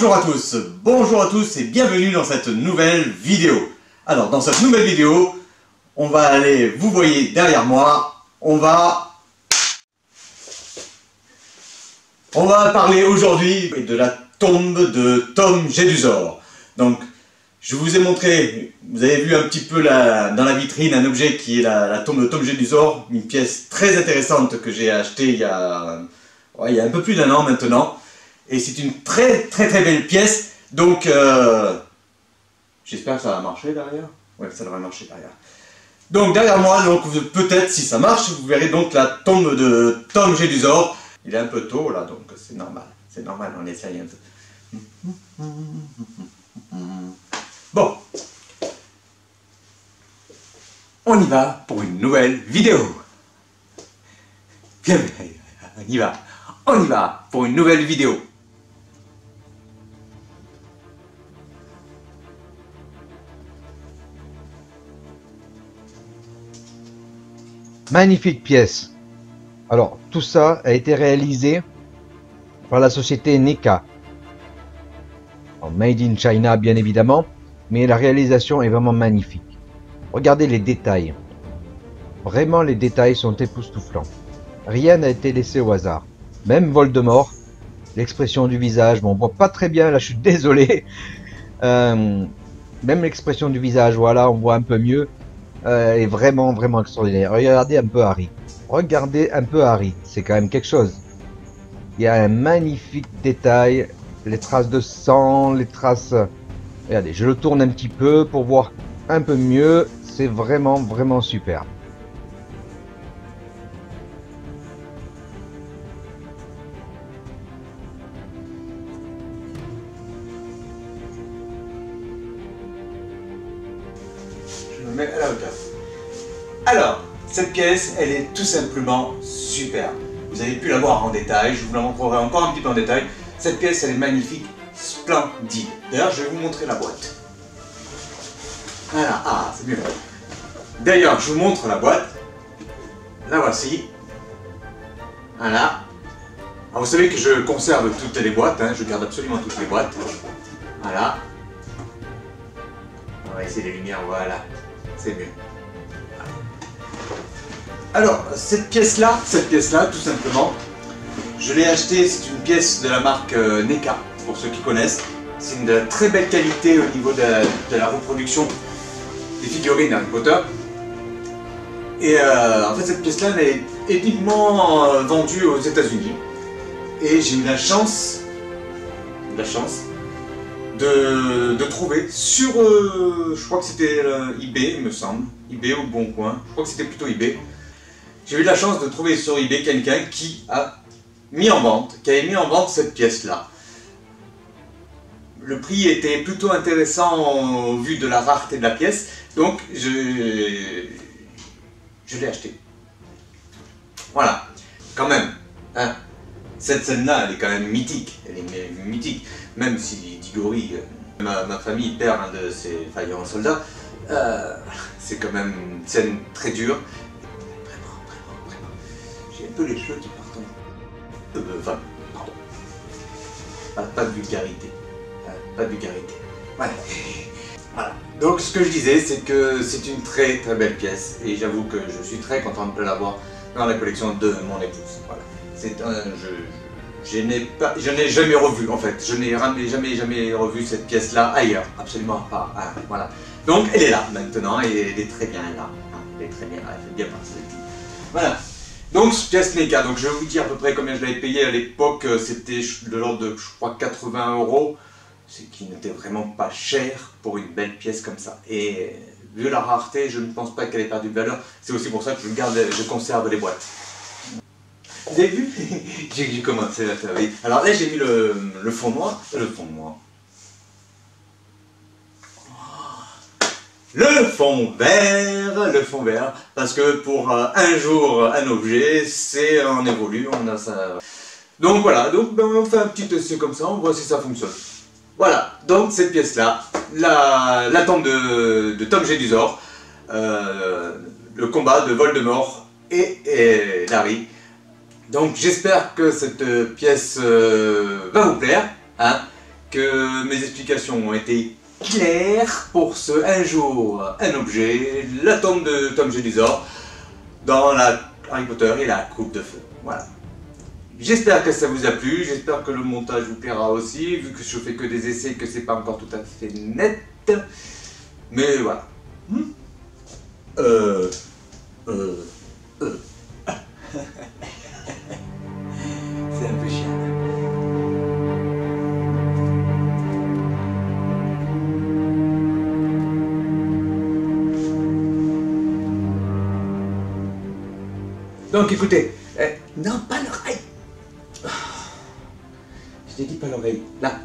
Bonjour à tous et bienvenue dans cette nouvelle vidéo. Alors dans cette nouvelle vidéo, on va aller, vous voyez derrière moi, on va parler aujourd'hui de la tombe de Tom Jedusor. Donc je vous ai montré, vous avez vu un petit peu dans la vitrine un objet qui est la tombe de Tom Jedusor, une pièce très intéressante que j'ai achetée il y a un peu plus d'un an maintenant. Et c'est une très belle pièce, donc j'espère que ça va marcher derrière. Ouais, ça devrait marcher derrière. Donc derrière moi, donc peut-être si ça marche, vous verrez donc la tombe de Tom Jedusor. Il est un peu tôt là, donc c'est normal, on essaye un peu. Bon, on y va pour une nouvelle vidéo. Bien, on y va pour une nouvelle vidéo. Magnifique pièce. Alors, tout ça a été réalisé par la société NECA. Made in China, bien évidemment, mais la réalisation est vraiment magnifique. Regardez les détails. Vraiment, les détails sont époustouflants. Rien n'a été laissé au hasard. Même Voldemort, l'expression du visage, bon, on voit pas très bien, là je suis désolé. Même l'expression du visage, voilà, on voit un peu mieux. Est vraiment extraordinaire. Regardez un peu Harry. C'est quand même quelque chose. Il y a un magnifique détail, les traces de sang, les traces... Regardez, je le tourne un petit peu pour voir un peu mieux. C'est vraiment super. Je me mets à la hauteur. Alors, cette pièce, elle est tout simplement superbe. Vous avez pu la voir en détail, je vous la montrerai encore un petit peu en détail. Cette pièce, elle est magnifique, splendide. D'ailleurs, je vais vous montrer la boîte. Voilà, c'est mieux. D'ailleurs, je vous montre la boîte. La voici. Voilà. Alors, vous savez que je conserve toutes les boîtes, hein, je garde absolument toutes les boîtes. Voilà. On va essayer les lumières, voilà. C'est mieux. Alors, cette pièce-là, tout simplement, je l'ai achetée, c'est une pièce de la marque NECA, pour ceux qui connaissent. C'est une de très belle qualité au niveau de la reproduction des figurines d'Harry Potter. Et en fait, cette pièce-là, elle est uniquement vendue aux États-Unis. Et j'ai eu la chance de trouver sur, je crois que c'était eBay, il me semble, eBay ou Bon Coin, je crois que c'était plutôt eBay. J'ai eu la chance de trouver sur eBay quelqu'un qui avait mis en vente cette pièce-là. Le prix était plutôt intéressant au vu de la rareté de la pièce, donc je l'ai acheté. Voilà, quand même, hein. Cette scène-là, elle est quand même mythique, même si Diggory, ma famille perd un de ses faillants soldats, c'est quand même une scène très dure. J'ai un peu les cheveux qui partent. Enfin, pardon. Pas de vulgarité. Pas de vulgarité. Voilà. Donc ce que je disais, c'est que c'est une très belle pièce. Et j'avoue que je suis très content de l'avoir dans la collection de mon épouse. Voilà. C'est un jeu. Je n'ai jamais revu, en fait. Je n'ai jamais revu cette pièce-là ailleurs. Absolument pas. Hein, voilà. Donc elle est là maintenant et elle est très bien là. Elle est très bien là. Elle fait bien partie de tout. Voilà. Donc, pièce NECA, donc je vais vous dire à peu près combien je l'avais payé à l'époque, c'était de l'ordre de, je crois, 80 €, ce qui n'était vraiment pas cher pour une belle pièce comme ça. Et vu la rareté, je ne pense pas qu'elle ait perdu de valeur, c'est aussi pour ça que je conserve les boîtes. Vous avez vu? J'ai commencé à faire, oui. Alors là, j'ai mis le fond noir, le fond vert, parce que pour un jour, un objet, on évolue, on a ça. Donc voilà, on fait un petit essai comme ça, on voit si ça fonctionne. Voilà, donc cette pièce-là, la tombe de Tom Jedusor, le combat de Voldemort et d'Harry. Donc j'espère que cette pièce va vous plaire, hein, que mes explications ont été claires pour ce un jour, un objet, la tombe de Tom Jedusor dans la Harry Potter et la coupe de feu. Voilà. J'espère que ça vous a plu, j'espère que le montage vous plaira aussi, vu que je fais que des essais et que c'est pas encore tout à fait net. Mais voilà. C'est un peu chiant. Donc écoutez, non pas l'oreille. Je t'ai dit pas l'oreille, là.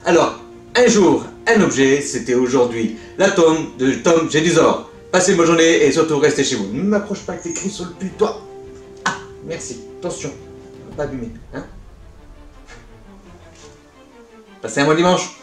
Alors, un jour, un objet, c'était aujourd'hui la tombe de Tom Jedusor. Passez une bonne journée et surtout restez chez vous. Ne m'approche pas avec tes cris sur le puits, toi. Ah, merci, attention, on va pas abîmer, hein. Passez un bon dimanche.